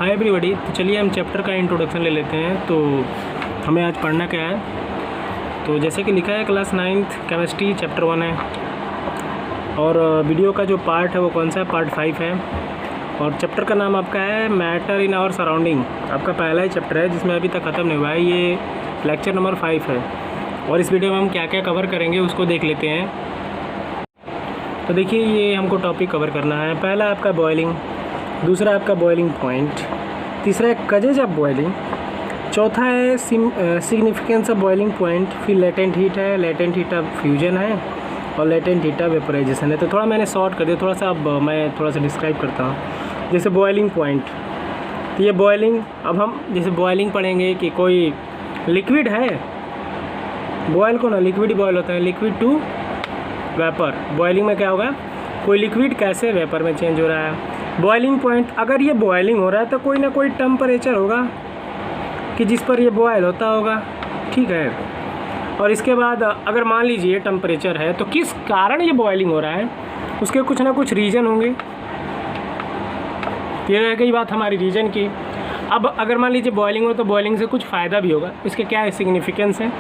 Hi everybody. तो चलिए हम चैप्टर का इंट्रोडक्शन ले लेते हैं। तो हमें आज पढ़ना क्या है, तो जैसे कि लिखा है क्लास 9th केमिस्ट्री चैप्टर 1 है, और वीडियो का जो पार्ट है वो कौन सा है, पार्ट 5 है। और चैप्टर का नाम आपका है मैटर इन आवर सराउंडिंग। आपका पहला ही चैप्टर है जिसमें अभी तक ख़त्म नहीं हुआ है, ये लेक्चर नंबर 5 है। और इस वीडियो में हम क्या क्या कवर करेंगे उसको देख लेते हैं। तो देखिए, ये हमको टॉपिक कवर करना है। पहला आपका बॉयलिंग, दूसरा आपका बॉयलिंग पॉइंट, तीसरा है कजेज ऑफ बॉयलिंग, चौथा है सिग्निफिकेंस ऑफ बॉयलिंग पॉइंट, फिर लेटेंट हीट है, लेटेंट हीट ऑफ फ्यूजन है, और लेटेंट हीट ऑफ वेपोराइजेशन है। तो थोड़ा मैंने शॉर्ट कर दिया, थोड़ा सा अब मैं थोड़ा सा डिस्क्राइब करता हूँ। जैसे बॉयलिंग पॉइंट, तो ये बॉयलिंग, अब हम जैसे बॉयलिंग पढ़ेंगे कि कोई लिक्विड है, बॉयल को ना लिक्विड ही बॉयल होता है, लिक्विड टू वेपर। बॉयलिंग में क्या होगा, कोई लिक्विड कैसे वेपर में चेंज हो रहा है। बॉयलिंग पॉइंट, अगर ये बॉयलिंग हो रहा है तो कोई ना कोई टेम्परेचर होगा कि जिस पर ये बॉयल होता होगा, ठीक है। और इसके बाद अगर मान लीजिए टेम्परेचर है तो किस कारण ये बॉयलिंग हो रहा है, उसके कुछ ना कुछ रीज़न होंगे। ये रह गई बात हमारी रीज़न की। अब अगर मान लीजिए बॉयलिंग हो तो बॉयलिंग से कुछ फ़ायदा भी होगा, इसके क्या है सिग्निफिकेंस है।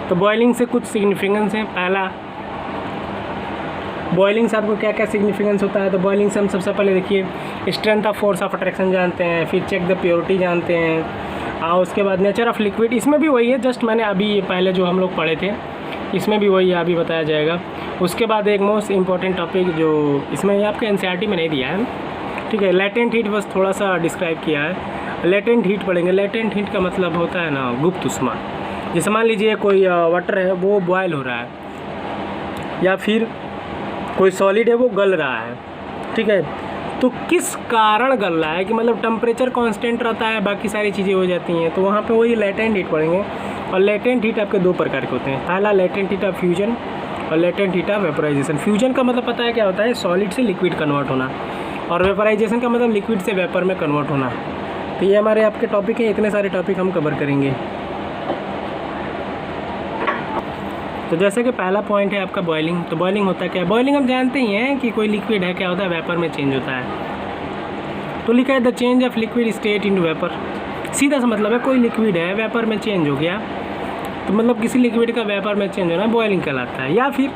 तो बॉयलिंग से कुछ सिग्निफिकेंस है। पहला, बॉयलिंग से आपको क्या क्या सिग्निफिकेंस होता है। तो बॉयलिंग से हम सबसे पहले देखिए strength of force of attraction जानते हैं, फिर चेक द प्योरिटी जानते हैं, और उसके बाद नेचर ऑफ लिक्विड, इसमें भी वही है, जस्ट मैंने अभी पहले जो हम लोग पढ़े थे इसमें भी वही अभी बताया जाएगा। उसके बाद एक मोस्ट इम्पॉर्टेंट टॉपिक जो इसमें आपके एनसीईआरटी में नहीं दिया है, ठीक है, लेटेंट हीट बस थोड़ा सा डिस्क्राइब किया है। लेटेंट हीट पढ़ेंगे। लेटेंट हीट का मतलब होता है ना गुप्त उष्मा। जैसे मान लीजिए कोई वाटर है वो बॉयल हो रहा है, या फिर कोई सॉलिड है वो गल रहा है, ठीक है। तो किस कारण गल रहा है कि मतलब टेम्परेचर कांस्टेंट रहता है, बाकी सारी चीज़ें हो जाती हैं, तो वहाँ पे वही लेटेंट हीट पढ़ेंगे। और लेटेंट हीट आपके दो प्रकार के होते हैं। पहला लेटेंट हीट ऑफ फ्यूजन और latent heat of vaporisation. Fusion का मतलब पता है क्या होता है, सॉलिड से लिक्विड कन्वर्ट होना, और वेपोराइजेशन का मतलब लिक्विड से वेपर में कन्वर्ट होना। तो ये हमारे आपके टॉपिक हैं, इतने सारे टॉपिक हम कवर करेंगे। तो जैसे कि पहला पॉइंट है आपका बॉयलिंग। तो बॉयलिंग होता है क्या, बॉयलिंग हम जानते ही हैं कि कोई लिक्विड है, क्या होता है, वेपर में चेंज होता है। तो लिखा है the change of liquid state into vapour. सीधा सा मतलब है कोई लिक्विड है वेपर में चेंज हो गया, तो मतलब किसी लिक्विड का वेपर में चेंज होना बॉयलिंग कहलाता है। या फिर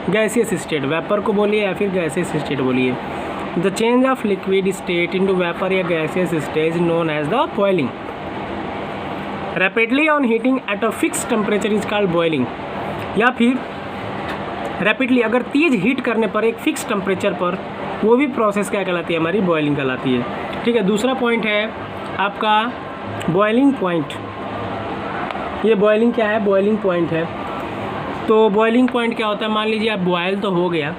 गैसियस स्टेट, वेपर को बोलिए या फिर गैसियस स्टेट बोलिए। The change of liquid state into vapour या gaseous state is known as the boiling. Rapidly on heating at a fix temperature is called boiling. या फिर रैपिडली, अगर तेज़ हीट करने पर एक फिक्स टेम्परेचर पर, वो भी प्रोसेस क्या कहलाती है, हमारी बॉयलिंग कहलाती है, ठीक है। दूसरा पॉइंट है आपका बॉयलिंग पॉइंट। ये बॉयलिंग क्या है, बॉयलिंग पॉइंट है। तो बॉयलिंग पॉइंट क्या होता है, मान लीजिए आप बॉयल तो हो गया,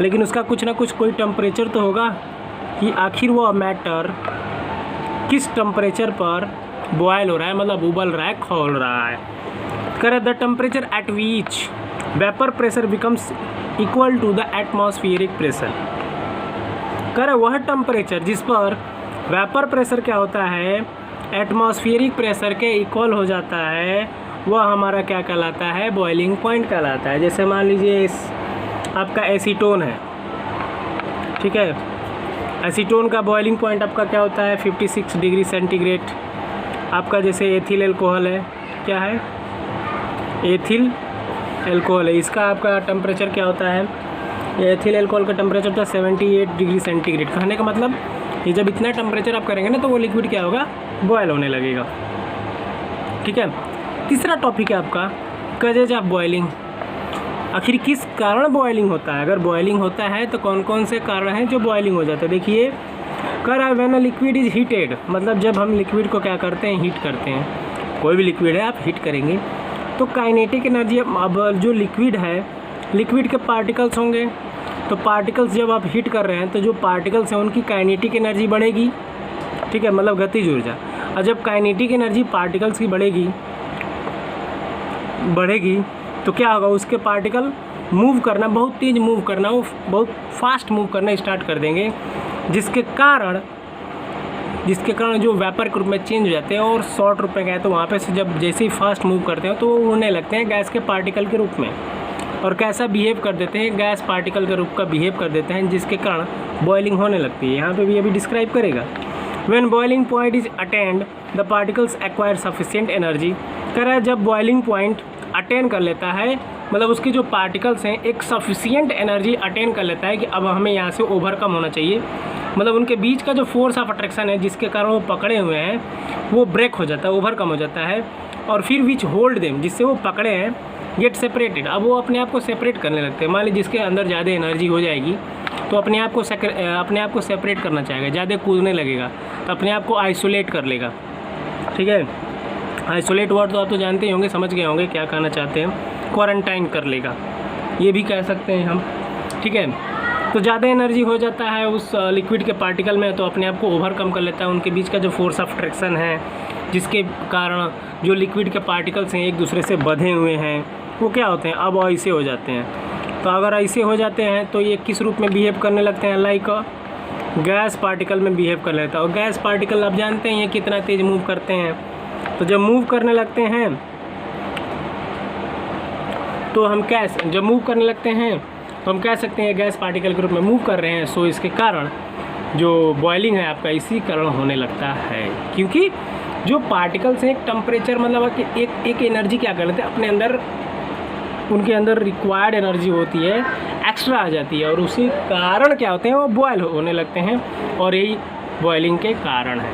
लेकिन उसका कुछ ना कुछ कोई टेम्परेचर तो होगा कि आखिर वो मैटर किस टेम्परेचर पर बॉयल हो रहा है, मतलब उबल रहा है, खौल रहा है। करे the temperature at which vapour pressure becomes equal to the atmospheric pressure. करे वह टेम्परेचर जिस पर वेपर प्रेशर क्या होता है, एटमॉस्फेरिक प्रेशर के इक्वल हो जाता है, वह हमारा क्या कहलाता है, बॉइलिंग पॉइंट कहलाता है। जैसे मान लीजिए आपका एसीटोन है, ठीक है। एसीटोन का बॉइलिंग पॉइंट आपका क्या होता है, 56 डिग्री सेंटीग्रेड। आपका जैसे एथिल एल्कोहल है, क्या है, एथिल एल्कोहल है, इसका आपका टेम्परेचर क्या होता है, एथिल एल्कोहल का टेम्परेचर होता है 78 डिग्री सेंटीग्रेड। कहने का मतलब ये जब इतना टेम्परेचर आप करेंगे ना तो वो लिक्विड क्या होगा, बॉयल होने लगेगा, ठीक है। तीसरा टॉपिक है आपका कजेज ऑफ बॉयलिंग। आखिर किस कारण बॉयलिंग होता है, अगर बॉयलिंग होता है तो कौन कौन से कारण हैं जो बॉयलिंग हो जाता है। देखिए, when a liquid is heated, मतलब जब हम लिक्विड को क्या करते हैं, हीट करते हैं। कोई भी लिक्विड है आप हीट करेंगे तो काइनेटिक एनर्जी, अब जो लिक्विड है, लिक्विड के पार्टिकल्स होंगे, तो पार्टिकल्स जब आप हीट कर रहे हैं तो जो पार्टिकल्स हैं उनकी काइनेटिक एनर्जी बढ़ेगी, ठीक है, मतलब गतिज ऊर्जा। और जब काइनेटिक एनर्जी पार्टिकल्स की बढ़ेगी तो क्या होगा, उसके पार्टिकल मूव करना, बहुत तेज़ मूव करना, वो बहुत फास्ट मूव करना स्टार्ट कर देंगे, जिसके कारण जो वेपर के रूप में चेंज हो जाते हैं और शॉर्ट रूप में गए तो वहाँ पे से जब जैसे ही फास्ट मूव करते हैं तो वो उड़ने लगते हैं गैस के पार्टिकल के रूप में, और कैसा बिहेव कर देते हैं, गैस पार्टिकल के रूप का बिहेव कर देते हैं, जिसके कारण बॉइलिंग होने लगती है। यहाँ पे भी अभी डिस्क्राइब करेगा। When boiling point is attend the particles acquire sufficient energy. कह रहा है जब बॉइलिंग पॉइंट अटेन कर लेता है, मतलब उसके जो पार्टिकल्स हैं एक सफिशिएंट एनर्जी अटेन कर लेता है कि अब हमें यहाँ से ओवरकम होना चाहिए, मतलब उनके बीच का जो फोर्स ऑफ अट्रैक्शन है जिसके कारण वो पकड़े हुए हैं वो ब्रेक हो जाता है, ओवरकम हो जाता है, और फिर विच होल्ड देम, जिससे वो पकड़े हैं, गेट सेपरेटेड, अब वो अपने आप को सेपरेट करने लगते हैं। मान लीजिए जिसके अंदर ज़्यादा एनर्जी हो जाएगी तो अपने आप को सेपरेट करना चाहेगा, ज़्यादा कूदने लगेगा तो अपने आप को आइसोलेट कर लेगा। ठीक है, आइसोलेट वर्ड तो आप तो जानते ही होंगे, समझ गए होंगे क्या कहना चाहते हैं, क्वारंटाइन कर लेगा, ये भी कह सकते हैं हम। ठीक है, तो ज़्यादा एनर्जी हो जाता है उस लिक्विड के पार्टिकल में तो अपने आप को ओवरकम कर लेता है, उनके बीच का जो फोर्स ऑफ अट्रैक्शन है जिसके कारण जो लिक्विड के पार्टिकल्स हैं एक दूसरे से बंधे हुए हैं वो क्या होते हैं, अब ऐसे हो जाते हैं। तो अगर ऐसे हो जाते हैं तो ये किस रूप में बिहेव करने लगते हैं, लाइक गैस पार्टिकल में बिहेव कर लेता है। और गैस पार्टिकल आप जानते हैं ये कितना तेज़ मूव करते हैं, तो जब मूव करने लगते हैं तो हम जब मूव करने लगते हैं तो हम कह सकते हैं गैस पार्टिकल के रूप में मूव कर रहे हैं। सो इसके कारण जो बॉइलिंग है आपका इसी कारण होने लगता है, क्योंकि जो पार्टिकल्स हैं एक टेम्परेचर, मतलब कि एक एनर्जी क्या कर लेते हैं अपने अंदर, उनके अंदर रिक्वायर्ड एनर्जी होती है एक्स्ट्रा आ जाती है और उसी कारण क्या होते हैं वो बॉयल होने लगते हैं, और यही बॉइलिंग के कारण है।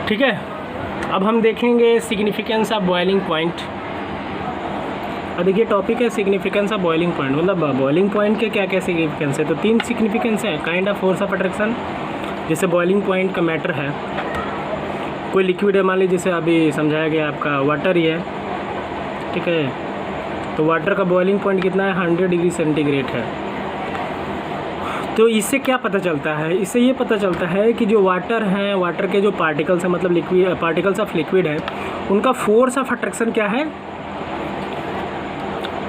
ठीक है, अब हम देखेंगे सिग्निफिकेंस ऑफ बॉइलिंग पॉइंट। अब देखिए टॉपिक है सिग्निफिकेंस ऑफ बॉइलिंग पॉइंट, मतलब बॉइलिंग पॉइंट के क्या क्या सिग्निफिकेंस है। तो 3 सिग्निफिकेंस है, kind of force of attraction, जैसे बॉइलिंग पॉइंट का मैटर है, कोई लिक्विड है, मान लीजिए जैसे अभी समझाया गया आपका वाटर ही है। ठीक है, तो वाटर का बॉइलिंग पॉइंट कितना है, 100 डिग्री सेंटीग्रेड है। तो इससे क्या पता चलता है, इससे ये पता चलता है कि जो वाटर हैं, वाटर के जो पार्टिकल्स हैं, मतलब लिक्विड पार्टिकल्स ऑफ लिक्विड है, उनका फोर्स ऑफ अट्रैक्शन क्या है,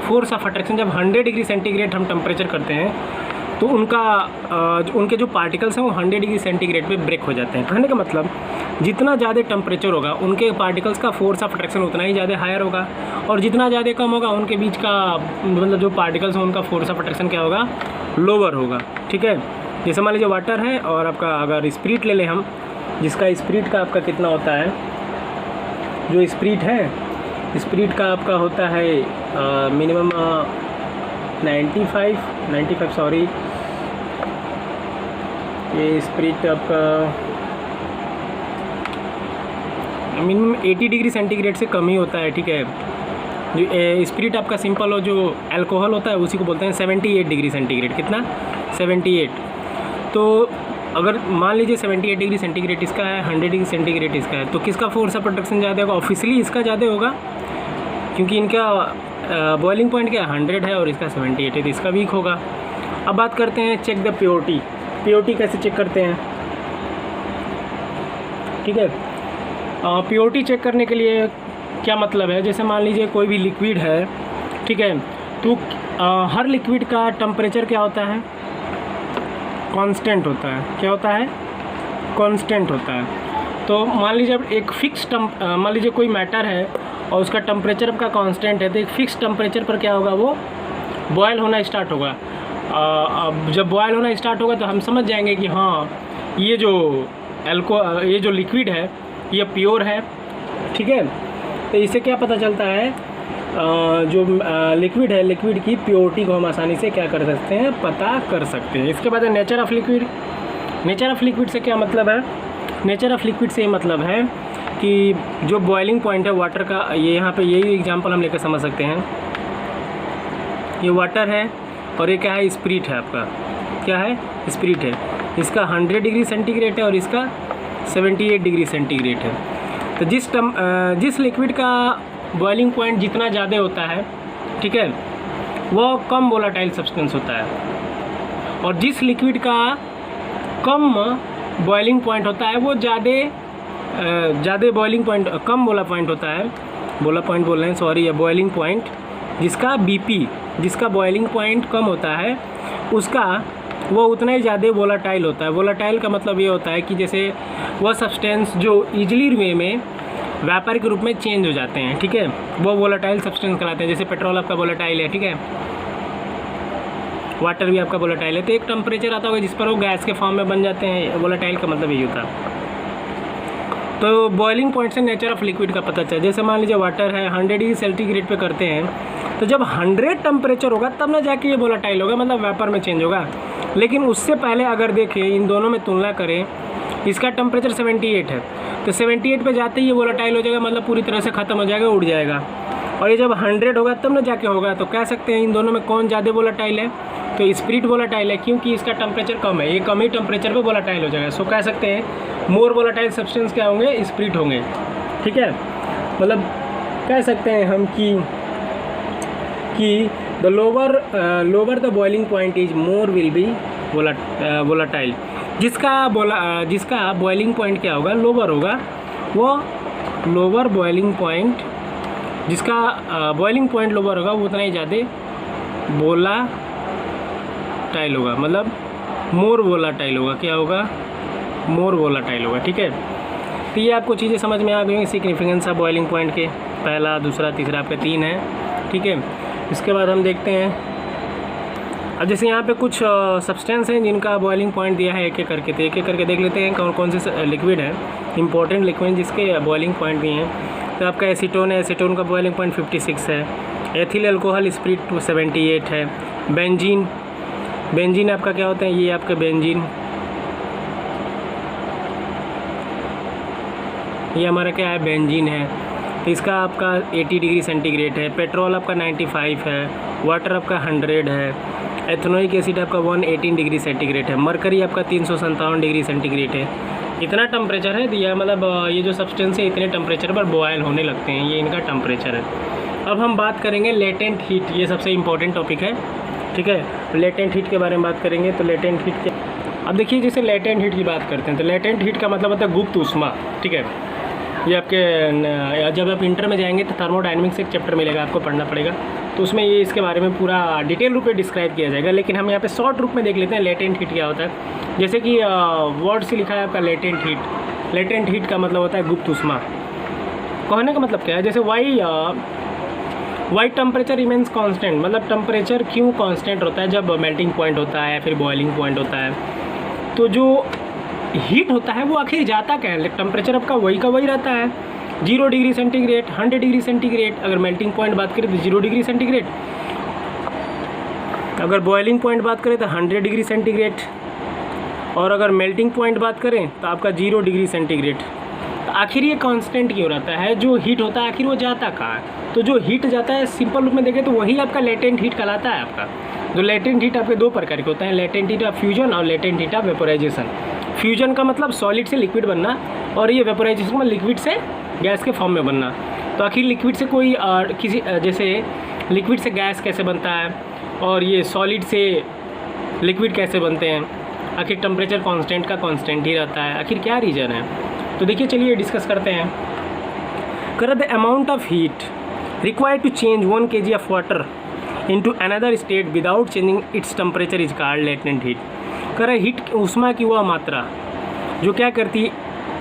फोर्स ऑफ अट्रैक्शन जब 100 डिग्री सेंटीग्रेड हम टेम्परेचर करते हैं तो उनके जो पार्टिकल्स हैं वो 100 डिग्री सेंटीग्रेड पे ब्रेक हो जाते हैं। कहने का मतलब जितना ज़्यादा टेम्परेचर होगा उनके पार्टिकल्स का फोर्स ऑफ अट्रैक्शन उतना ही ज़्यादा हायर होगा, और जितना ज़्यादा कम होगा उनके बीच का मतलब जो पार्टिकल्स हैं उनका फोर्स ऑफ अट्रैक्शन क्या होगा, लोअर होगा। ठीक है, जैसे मान लीजिए वाटर है और आपका अगर स्पिरिट ले लें हम, जिसका स्पिरिट का आपका कितना होता है, जो स्पिरिट है स्पिरिट का आपका होता है मिनिमम 95 सॉरी, ये स्पिरिट आपका मिनिमम 80 डिग्री सेंटीग्रेड से कम ही होता है। ठीक है, जो स्पिरिट आपका सिंपल हो जो अल्कोहल होता है उसी को बोलते हैं 78 डिग्री सेंटीग्रेड, कितना 78। तो अगर मान लीजिए 78 डिग्री सेंटीग्रेड इसका है, 100 डिग्री सेंटीग्रेड इसका है, तो किसका फोर्स ऑफ अट्रैक्शन ज़्यादा होगा, ऑफिशियली इसका ज़्यादा होगा, क्योंकि इनका बॉइलिंग पॉइंट क्या 100 है और इसका 78 है, तो इसका वीक होगा। अब बात करते हैं चेक द प्योरिटी। प्योरिटी कैसे चेक करते हैं, ठीक है, प्योरिटी चेक करने के लिए क्या मतलब है, जैसे मान लीजिए कोई भी लिक्विड है, ठीक है, तो हर लिक्विड का टेम्परेचर क्या होता है, कांस्टेंट होता है। क्या होता है, कांस्टेंट होता है। तो मान लीजिए अब एक फिक्स मान लीजिए कोई मैटर है और उसका टेम्परेचर आपका कांस्टेंट है, तो एक फिक्स टेम्परेचर पर क्या होगा, वो बॉयल होना स्टार्ट होगा। अब जब बॉयल होना स्टार्ट होगा तो हम समझ जाएंगे कि हाँ ये जो लिक्विड है ये प्योर है। ठीक है, तो इससे क्या पता चलता है, जो लिक्विड है, लिक्विड की प्योरिटी को हम आसानी से क्या कर सकते हैं, पता कर सकते हैं। इसके बाद nature of liquid. Nature of liquid से क्या मतलब है, नेचर ऑफ लिक्विड से ये मतलब है कि जो बॉइलिंग पॉइंट है वाटर का, ये यहाँ पे यही एग्जांपल हम लेकर समझ सकते हैं। ये वाटर है और ये क्या है, स्पिरिट है आपका, क्या है, स्पिरिट है। इसका 100 डिग्री सेंटीग्रेड है और इसका 78 डिग्री सेंटीग्रेड है। तो जिस लिक्विड का बॉइलिंग पॉइंट जितना ज़्यादा होता है, ठीक है, वो कम वोलेटाइल सब्सटेंस होता है, और जिस लिक्विड का कम बॉइलिंग पॉइंट होता है वो ज़्यादा बॉइलिंग पॉइंट, कम बोला पॉइंट होता है, बोला पॉइंट बोल रहे हैं सॉरी, या बॉइलिंग पॉइंट, जिसका बीपी, जिसका बॉइलिंग पॉइंट कम होता है उसका वो उतना ही ज़्यादा वोलेटाइल होता है। वोलेटाइल का मतलब ये होता है कि जैसे वह सब्सटेंस जो ईजिली वे में वेपर के रूप में चेंज हो जाते हैं, ठीक है, वो वोलेटाइल सब्सटेंस कहलाते हैं। जैसे पेट्रोल आपका वोलेटाइल है, ठीक है, वाटर भी आपका वोलेटाइल है। तो एक टेम्परेचर आता होगा जिस पर वो गैस के फॉर्म में बन जाते हैं। वोलेटाइल का मतलब यही होता है। तो बॉइलिंग पॉइंट से नेचर ऑफ लिक्विड का पता चला। जैसे मान लीजिए वाटर है 100 डिग्री सेंटीग्रेड पे करते हैं, तो जब 100 टेम्परेचर होगा तब ना जाके ये वोलेटाइल होगा, मतलब वेपर में चेंज होगा। लेकिन उससे पहले अगर देखें, इन दोनों में तुलना करें, इसका टेम्परेचर 78 है, तो 78 पे जाते ही ये वोलेटाइल हो जाएगा, मतलब पूरी तरह से ख़त्म हो जाएगा, उड़ जाएगा। और ये जब 100 होगा तब ना जाके होगा। तो कह सकते हैं इन दोनों में कौन ज़्यादा वोलेटाइल है, तो स्पिरिट वोलेटाइल है, क्योंकि इसका टेम्परेचर कम है, ये कम ही टेम्परेचर पे वोलेटाइल हो जाएगा। सो कह सकते हैं मोर वोलेटाइल सब्सटेंस क्या होंगे, स्पिरिट होंगे। ठीक है, मतलब कह सकते हैं हम कि the lower the boiling point is more will be volatile. जिसका बॉइलिंग पॉइंट क्या होगा, लोअर होगा, वो लोअर बॉइलिंग पॉइंट, जिसका बॉइलिंग पॉइंट लोअर होगा वो उतना ही ज़्यादा वोलाटाइल होगा, मतलब मोर वोलाटाइल होगा। क्या होगा, मोर वोलाटाइल होगा। ठीक है, तो ये आपको चीज़ें समझ में आ गई, सिग्निफिकेंस ऑफ बॉइलिंग पॉइंट के, पहला, दूसरा, तीसरा, आपके 3 है। ठीक है, इसके बाद हम देखते हैं, अब जैसे यहाँ पे कुछ सब्सटेंस हैं जिनका बॉइलिंग पॉइंट दिया है एक एक करके, तो एक एक करके देख लेते हैं कौन कौन से लिक्विड है, इंपॉर्टेंट लिक्विड जिसके बॉइलिंग पॉइंट भी हैं। तो आपका एसीटोन है, एसीटोन का बॉइलिंग पॉइंट 56 है। एथिल अल्कोहल स्पिरिट 78 है। बेंजीन आपका क्या होता है, ये आपका बेंजीन, ये हमारा क्या है, बेंजीन है। तो इसका आपका 80 डिग्री सेंटीग्रेड है। पेट्रोल आपका 95 है। वाटर आपका 100 है। एथेनोइक एसिड आपका 118 डिग्री सेंटीग्रेड है। मरकरी आपका 357 डिग्री सेंटीग्रेड है। इतना टेम्परेचर है दिया, मतलब ये जो सब्सटेंस है इतने टेम्परेचर पर बॉयल होने लगते हैं, ये इनका टेम्परेचर है। अब हम बात करेंगे लेटेंट हीट, ये सबसे इम्पोर्टेंट टॉपिक है। ठीक है, लेटेंट हीट के बारे में बात करेंगे। तो लेटेंट हीट के, अब देखिए जैसे लेटेंट हीट की बात करते हैं, तो लेटेंट हीट का मतलब होता है गुप्त ऊष्मा। ठीक है, ये आपके जब आप इंटर में जाएंगे तो थर्मोडायनेमिक्स एक चैप्टर मिलेगा, आपको पढ़ना पड़ेगा, तो उसमें ये इसके बारे में पूरा डिटेल रूप में डिस्क्राइब किया जाएगा। लेकिन हम यहाँ पे शॉर्ट रूप में देख लेते हैं लेटेंट हीट क्या होता है। जैसे कि वर्ड से लिखा है आपका लेटेंट हीट। लेटेंट हीट का मतलब होता है गुप्त ऊष्मा। कहने का मतलब क्या है, जैसे वाई टेम्परेचर रिमेंस कांस्टेंट, मतलब टेम्परेचर क्यों कांस्टेंट होता है जब मेल्टिंग पॉइंट होता है या फिर बॉइलिंग पॉइंट होता है। तो जो हीट होता है वो आखिर जाता क्या है, टेम्परेचर आपका वही का वही रहता है, 0 डिग्री सेंटीग्रेड, 100 डिग्री सेंटीग्रेड। अगर मेल्टिंग पॉइंट बात करें तो 0 डिग्री सेंटीग्रेड, अगर बॉइलिंग पॉइंट बात करें तो 100 डिग्री सेंटीग्रेड, और अगर मेल्टिंग पॉइंट बात करें तो आपका 0 डिग्री सेंटीग्रेड। तो आखिर ये कांस्टेंट क्यों रहता है, जो हीट होता है आखिर वो जाता कहाँ है। तो जो हीट जाता है सिंपल रूप में देखें तो वही आपका लेटेंट हीट कहलाता है। आपका जो लेटेंट हीट आपके 2 प्रकार के होते हैं, लेटेंट हीट ऑफ फ्यूजन और latent heat of vaporisation. Fusion का मतलब सॉलिड से लिक्विड बनना, और ये वेपोराइजेशन में लिक्विड से गैस के फॉर्म में बनना। तो आखिर लिक्विड से कोई किसी जैसे लिक्विड से गैस कैसे बनता है, और ये सॉलिड से लिक्विड कैसे बनते हैं, आखिर टेम्परेचर कांस्टेंट का कांस्टेंट ही रहता है, आखिर क्या रीज़न है। तो देखिए चलिए डिस्कस करते हैं। The amount of heat required to change 1 kg of water into another state without changing its temperature is called latent heat. Heat ऊष्मा की वह मात्रा जो क्या करती है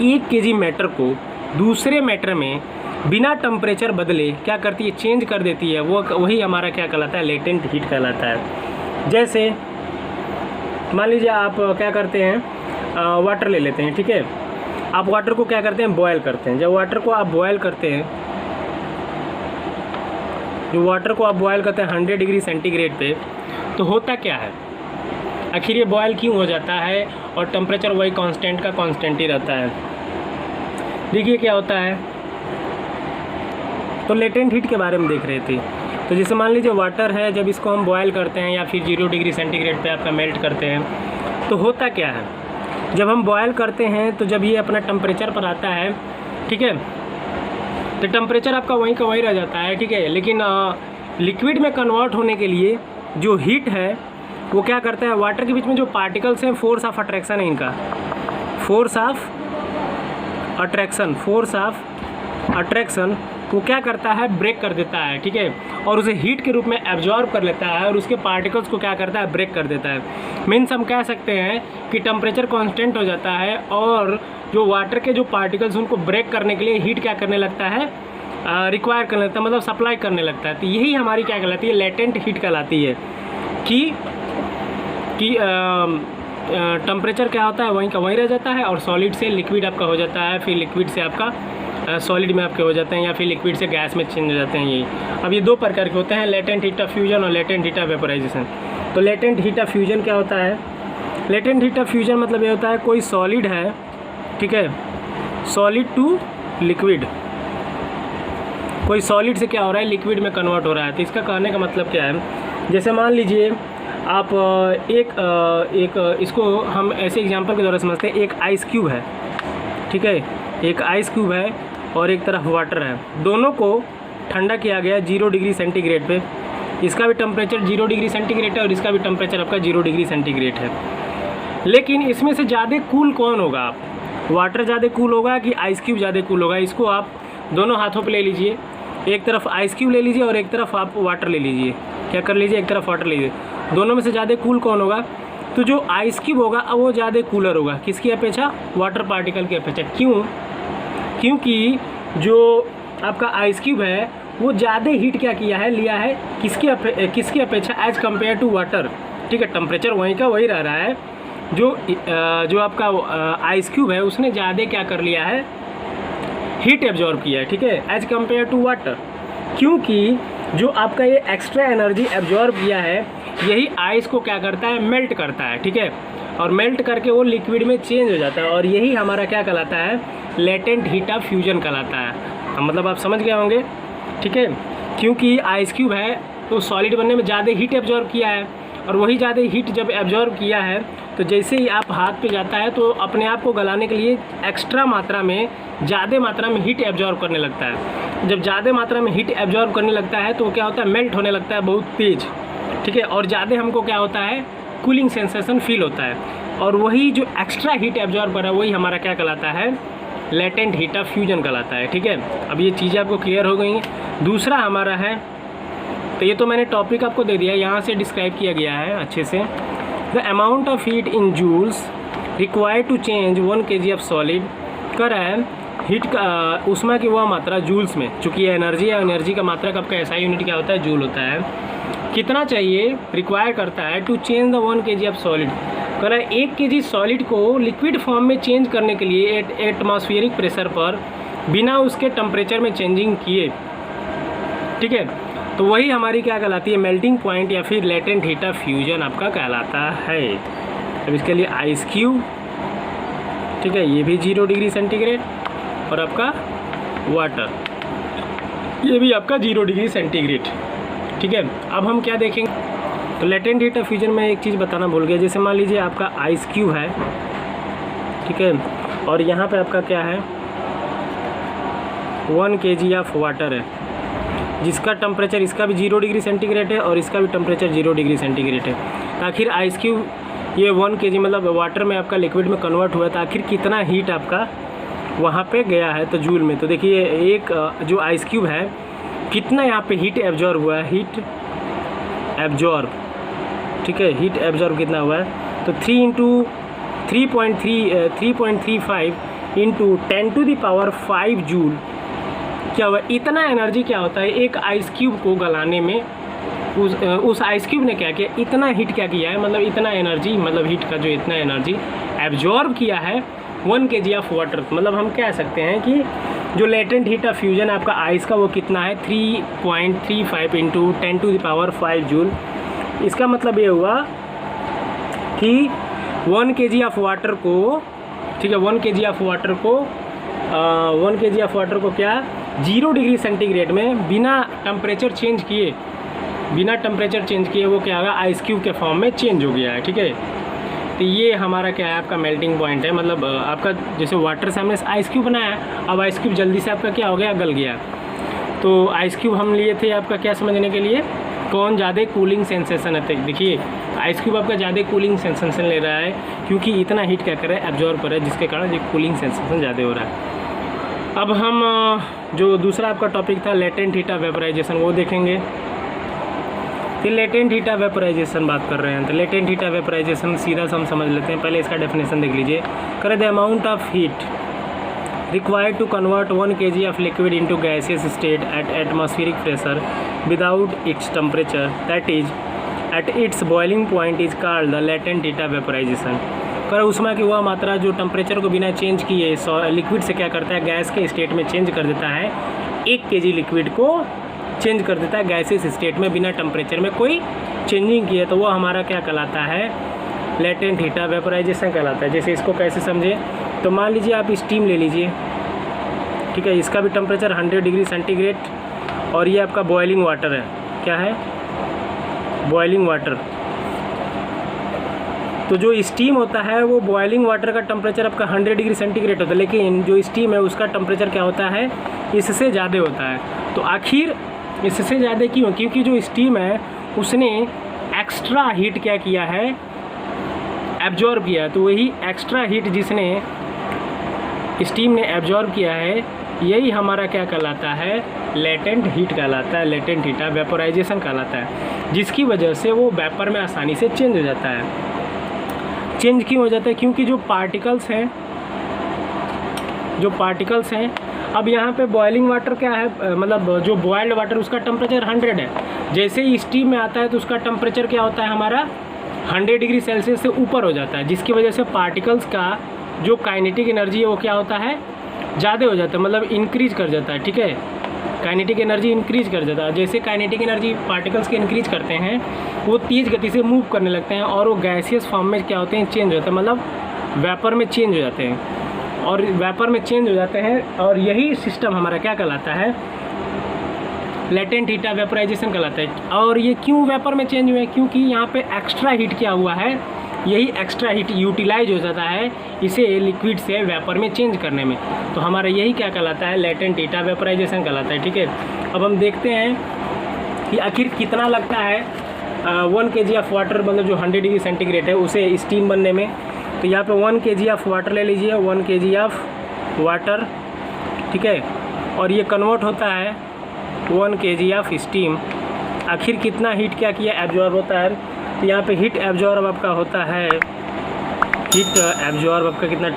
1 kg मैटर को दूसरे मैटर में बिना टेम्परेचर बदले क्या करती है, चेंज कर देती है, वो वही हमारा क्या कहलाता है, लेटेंट हीट कहलाता है। जैसे मान लीजिए आप क्या करते हैं, वाटर ले लेते हैं। ठीक है, आप वाटर को क्या करते हैं, बॉयल करते हैं। जब वाटर को आप बॉयल करते हैं, जो वाटर को आप बॉयल करते हैं 100 डिग्री सेंटीग्रेड पे, तो होता क्या है, आखिर ये बॉयल क्यों हो जाता है, और टेम्परेचर वही कांस्टेंट का कांस्टेंट ही रहता है। देखिए क्या होता है, तो लेटेंट हीट के बारे में देख रहे थे। तो जैसे मान लीजिए वाटर है, जब इसको हम बॉयल करते हैं या फिर 0 डिग्री सेंटीग्रेड पे आपका मेल्ट करते हैं, तो होता क्या है, जब हम बॉयल करते हैं तो जब ये अपना टेम्परेचर पर आता है, ठीक है, तो टेम्परेचर आपका वहीं का वहीं रह जाता है। ठीक है, लेकिन लिक्विड में कन्वर्ट होने के लिए जो हीट है वो क्या करता है, वाटर के बीच में जो पार्टिकल्स हैं, फोर्स ऑफ अट्रैक्शन है इनका, फोर्स ऑफ अट्रैक्शन वो क्या करता है, ब्रेक कर देता है। ठीक है, और उसे हीट के रूप में एब्जॉर्ब कर लेता है और उसके पार्टिकल्स को क्या करता है, ब्रेक कर देता है। मीन्स हम कह सकते हैं कि टेम्परेचर कांस्टेंट हो जाता है, और जो वाटर के जो पार्टिकल्स उनको ब्रेक करने के लिए हीट क्या करने लगता है, रिक्वायर करने लगता है, मतलब सप्लाई करने लगता है। तो यही हमारी क्या कहलाती है, लेटेंट हीट कहलाती है। कि कि टेम्परेचर क्या होता है वहीं का वहीं रह जाता है, और सॉलिड से लिक्विड आपका हो जाता है, फिर लिक्विड से आपका सॉलिड में आपके हो जाते हैं, या फिर लिक्विड से गैस में चेंज हो जाते हैं। यही अब ये दो प्रकार के होते हैं, लेटेंट हीट ऑफ फ्यूजन और लेटेंट हीट ऑफ वेपोराइजेशन। तो लेटेंट हीट ऑफ फ्यूजन क्या होता है? लेटेंट हीट ऑफ फ्यूजन मतलब ये होता है कोई सॉलिड है, ठीक है, सॉलिड टू लिक्विड, कोई सॉलिड से क्या हो रहा है, लिक्विड में कन्वर्ट हो रहा है। तो इसका कहने का मतलब क्या है, जैसे मान लीजिए आप एक इसको हम ऐसे एग्जांपल के द्वारा समझते हैं। एक आइस क्यूब है, ठीक है, एक आइस क्यूब है और एक तरफ वाटर है, दोनों को ठंडा किया गया 0 डिग्री सेंटीग्रेड पे। इसका भी टेम्परेचर 0 डिग्री सेंटीग्रेड है और इसका भी टेम्परेचर आपका 0 डिग्री सेंटीग्रेड है। लेकिन इसमें से ज़्यादा कूल कौन होगा? आप वाटर ज़्यादा कूल होगा कि आइस क्यूब ज़्यादा कूल होगा? इसको आप दोनों हाथों पे ले लीजिए, एक तरफ आइस क्यूब ले लीजिए और एक तरफ आप वाटर ले लीजिए। क्या कर लीजिए, एक तरफ वाटर लीजिए। दोनों में से ज़्यादा कूल कौन होगा? तो जो आइस क्यूब होगा अब वो ज़्यादा कूलर होगा, किसकी अपेक्षा? वाटर पार्टिकल की अपेक्षा। क्यों? क्योंकि जो आपका आइस क्यूब है वो ज़्यादा हीट क्या किया है, लिया है, किसकी अपेक्षा? एज कम्पेयर टू वाटर, ठीक है, टेम्परेचर वहीं का वही रह रहा है। जो आपका आइस क्यूब है उसने ज़्यादा क्या कर लिया है, हीट एब्जॉर्ब किया है, ठीक है, एज कम्पेयर टू वाटर। क्योंकि जो आपका ये एक्स्ट्रा एनर्जी एब्जॉर्ब किया है यही आइस को क्या करता है, मेल्ट करता है, ठीक है, और मेल्ट करके वो लिक्विड में चेंज हो जाता है, और यही हमारा क्या कहलाता है, लेटेंट हीट ऑफ फ्यूजन कहलाता है। मतलब आप समझ गए होंगे, ठीक है। क्योंकि आइस क्यूब है तो सॉलिड बनने में ज़्यादा हीट एब्जॉर्ब किया है, और वही ज़्यादा हीट जब एब्जॉर्ब किया है तो जैसे ही आप हाथ पे जाता है तो अपने आप को गलाने के लिए एक्स्ट्रा मात्रा में, ज़्यादा मात्रा में हीट एब्जॉर्ब करने लगता है। जब ज़्यादा मात्रा में हीट एब्जॉर्ब करने लगता है तो क्या होता है, मेल्ट होने लगता है बहुत तेज़, ठीक है, और ज़्यादा हमको क्या होता है, कूलिंग सेंसेशन फील होता है, और वही जो एक्स्ट्रा हीट एब्जॉर्ब कर रहा है वही हमारा क्या कहलाता है, लेटेंट हीट ऑफ फ्यूजन कहलाता है, ठीक है। अब ये चीज़ें आपको क्लियर हो गई हैं। दूसरा हमारा है, तो ये तो मैंने टॉपिक आपको दे दिया, यहाँ से डिस्क्राइब किया गया है अच्छे से। The amount of heat in joules required to change 1 kg of solid कर रहा है हीट का ऊष्मा की वह मात्रा जूल्स में, चूँकि ये एनर्जी है, एनर्जी का मात्रा का आपका एसआई यूनिट क्या होता है, जूल होता है। कितना चाहिए, रिक्वायर करता है to change the 1 kg of solid, कह रहा है 1 kg सॉलिड को लिक्विड फॉर्म में चेंज करने के लिए एटमॉस्फेरिक प्रेशर पर बिना उसके टेम्परेचर में चेंजिंग किए, ठीक है। तो वही हमारी क्या कहलाती है, मेल्टिंग पॉइंट या फिर लेटेंट हीट ऑफ फ्यूजन आपका कहलाता है। अब इसके लिए आइस क्यूब, ठीक है, ये भी 0 डिग्री सेंटीग्रेड, और आपका वाटर ये भी आपका 0 डिग्री सेंटीग्रेड, ठीक है। अब हम क्या देखेंगे, तो लेटेंट हीट ऑफ फ्यूजन में एक चीज़ बताना भूल गया। जैसे मान लीजिए आपका आइस क्यूब है, ठीक है, और यहाँ पे आपका क्या है, 1 kg ऑफ वाटर है, जिसका टेम्परेचर, इसका भी 0 डिग्री सेंटीग्रेड है और इसका भी टेम्परेचर 0 डिग्री सेंटीग्रेड है। तो आखिर आइस क्यूब ये 1 kg मतलब वाटर में आपका लिक्विड में कन्वर्ट हुआ, तो आखिर कितना हीट आपका वहाँ पे गया है, तो जूल में। तो देखिए एक जो आइस क्यूब है कितना यहाँ पे हीट एब्जॉर्ब हुआ है, हीट एब्जॉर्ब, ठीक है, हीट एब्जॉर्ब कितना हुआ है, तो 3.35 इंटू 10⁵ जूल क्या हुआ, इतना एनर्जी क्या होता है एक आइस क्यूब को गलाने में। उस आइस क्यूब ने क्या किया, इतना हीट क्या किया है, मतलब इतना एनर्जी, मतलब हीट का जो इतना एनर्जी एब्जॉर्ब किया है 1 kg ऑफ वाटर। मतलब हम कह सकते हैं कि जो लेटेंट हीट ऑफ फ्यूजन आपका आइस का वो कितना है, 3.35 इंटू 10⁵ जूल। इसका मतलब ये हुआ कि 1 kg ऑफ वाटर को, ठीक है, 1 kg ऑफ वाटर को 1 kg ऑफ वाटर को क्या 0 डिग्री सेंटीग्रेड में बिना टेम्परेचर चेंज किए वो क्या होगा, आइस क्यूब के फॉर्म में चेंज हो गया है, ठीक है। तो ये हमारा क्या है, आपका मेल्टिंग पॉइंट है। मतलब आपका जैसे वाटर से हमने आइस क्यूब बनाया, अब आइस क्यूब जल्दी से आपका क्या हो गया, गल गया। तो आइस क्यूब हम लिए थे आपका क्या समझने के लिए, कौन ज़्यादा कूलिंग सेंसेशन है। देखिए आइस क्यूब आपका ज़्यादा कूलिंग सेंसेशन ले रहा है क्योंकि इतना हीट क्या कर रहा है, एब्जॉर्ब कर रहा है, जिसके कारण ये कूलिंग सेंसेशन ज़्यादा हो रहा है। अब हम जो दूसरा आपका टॉपिक था लेटेंट हीट ऑफ वेपराइजेशन वो देखेंगे। तो लेटेंट हीट ऑफ वेपराइजेशन बात कर रहे हैं, तो लेटेंट हीट ऑफ वेपराइजेशन सीधा हम समझ लेते हैं। पहले इसका डेफिनेशन देख लीजिए, करे the amount of heat required to convert 1 kg of liquid into gaseous state at atmospheric pressure without its temperature, that is at its boiling point is called the latent heat of vaporisation. पर ऊष्मा की वह मात्रा जो temperature को बिना change किए liquid से क्या करता है, गैस के स्टेट में चेंज कर देता है। 1 kg लिक्विड को चेंज कर देता है गैसेस स्टेट में बिना टेम्परेचर में कोई चेंजिंग किए, तो वो हमारा क्या कहलाता है, लेटेंट हीट ऑफ वेपोराइजेशन कहलाता है। जैसे इसको कैसे समझे, तो मान लीजिए आप स्टीम ले लीजिए, ठीक है, इसका भी टेम्परेचर 100 डिग्री सेंटीग्रेड, और ये आपका बॉइलिंग वाटर है। क्या है, बॉइलिंग वाटर। तो जो स्टीम होता है वो बॉइलिंग वाटर का टेम्परेचर आपका 100 डिग्री सेंटीग्रेड होता है, लेकिन जो स्टीम है उसका टेम्परेचर क्या होता है, इससे ज़्यादा होता है। तो आखिर इससे ज़्यादा क्यों, क्योंकि जो स्टीम है उसने एक्स्ट्रा हीट क्या किया है, एब्जॉर्ब किया। तो वही एक्स्ट्रा हीट जिसने स्टीम ने एब्जॉर्ब किया है, यही हमारा क्या कहलाता है, लेटेंट हीट कहलाता है, लेटेंट हीट ऑफ वेपोराइजेशन कहलाता है, जिसकी वजह से वो वेपर में आसानी से चेंज हो जाता है। चेंज क्यों हो जाता है, क्योंकि जो पार्टिकल्स हैं, अब यहाँ पे बॉइलिंग वाटर क्या है, मतलब जो बॉइल्ड वाटर उसका टेम्परेचर 100 है। जैसे ही स्टीम में आता है तो उसका टेम्परेचर क्या होता है, हमारा 100 डिग्री सेल्सियस से ऊपर हो जाता है, जिसकी वजह से पार्टिकल्स का जो काइनेटिक एनर्जी है वो क्या होता है, ज़्यादा हो जाता है, मतलब इंक्रीज कर जाता है। ठीक है, काइनेटिक एनर्जी इंक्रीज कर जाता है। जैसे काइनेटिक एनर्जी पार्टिकल्स के इंक्रीज करते हैं, वो तेज़ गति से मूव करने लगते हैं और वो गैसियस फॉर्म में क्या होते हैं, चेंज हो जाते हैं, मतलब वेपर में चेंज हो जाते हैं, और वेपर में चेंज हो जाते हैं। और यही सिस्टम हमारा क्या कहलाता है, लेटेंट हीट ऑफ वेपोराइजेशन कहलाता है। और ये क्यों वेपर में चेंज हुए, क्योंकि यहाँ पे एक्स्ट्रा हीट क्या हुआ है, यही एक्स्ट्रा हीट यूटिलाइज हो जाता है इसे लिक्विड से वेपर में चेंज करने में। तो हमारा यही क्या कहलाता है, लेटेंट हीट ऑफ वेपोराइजेशन कहलाता है। ठीक है, अब हम देखते हैं कि आखिर कितना लगता है 1 kg ऑफ वाटर, मतलब जो 100 डिग्री सेंटीग्रेड है उसे स्टीम बनने में। तो यहाँ पे 1 kg ऑफ वाटर ले लीजिए, 1 kg ऑफ वाटर, ठीक है, और ये कन्वर्ट होता है 1 kg ऑफ स्टीम। आखिर कितना हीट क्या किया, एब्जॉर्ब होता है। तो यहाँ पे हीट एब्जॉर्ब आपका होता है, हीट एब्जॉर्ब आपका कितना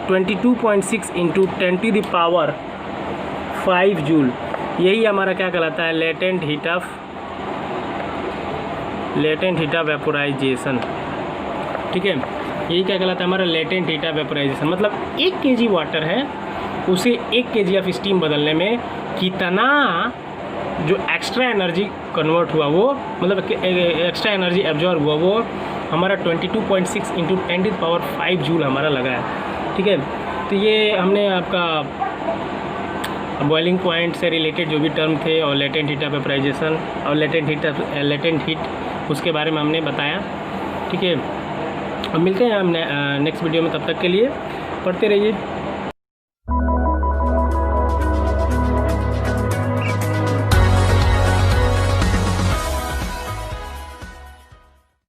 22.6 इंटू 10⁵ जूल। यही हमारा क्या कहलाता है, लेटेंट हीट ऑफ वेपोराइजेशन। ठीक है, यही क्या कहलाता है, हमारा लेटेंट हीट ऑफ वेपोराइजेशन। मतलब 1 kg वाटर है, उसे 1 kg ऑफ स्टीम बदलने में कितना जो एक्स्ट्रा एनर्जी कन्वर्ट हुआ, वो मतलब एक्स्ट्रा एनर्जी एब्जॉर्ब हुआ, वो हमारा 22.6 इंटू 10⁵ जूल हमारा लगा है। ठीक है, तो ये हमने आपका बॉइलिंग पॉइंट से रिलेटेड जो भी टर्म थे, और लेटेंट हीट ऑफ वेपोराइजेशन और लेटेंट हीट उसके बारे में हमने बताया। ठीक है, अब मिलते हैं हम नेक्स्ट वीडियो में, तब तक के लिए पढ़ते रहिए।